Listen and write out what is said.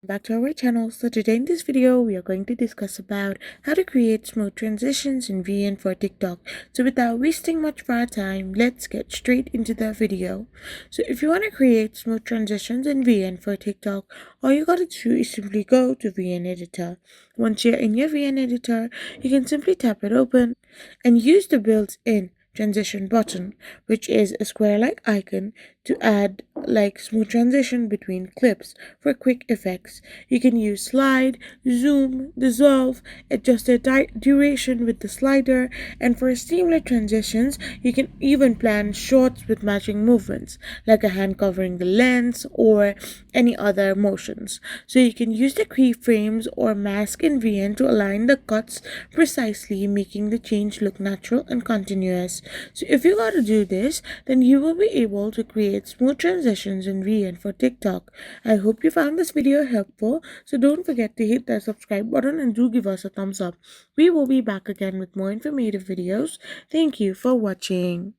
back to our channel. So today in this video we are going to discuss about how to create smooth transitions in VN for TikTok. So without wasting much of our time, let's get straight into the video. So if you want to create smooth transitions in VN for TikTok, all you gotta do is simply go to VN editor. Once you're in your VN editor, you can simply tap it open and use the built-in transition button, which is a square-like icon to add like smooth transition between clips for quick effects. You can use slide, zoom, dissolve, adjust the duration with the slider, and for seamless transitions, you can even plan shots with matching movements, like a hand covering the lens or any other motions. So you can use the keyframes or mask in VN to align the cuts precisely, making the change look natural and continuous. So if you gotta do this, then you will be able to create smooth transitions in VN for TikTok. I hope you found this video helpful, so don't forget to hit that subscribe button and do give us a thumbs up. We will be back again with more informative videos. Thank you for watching.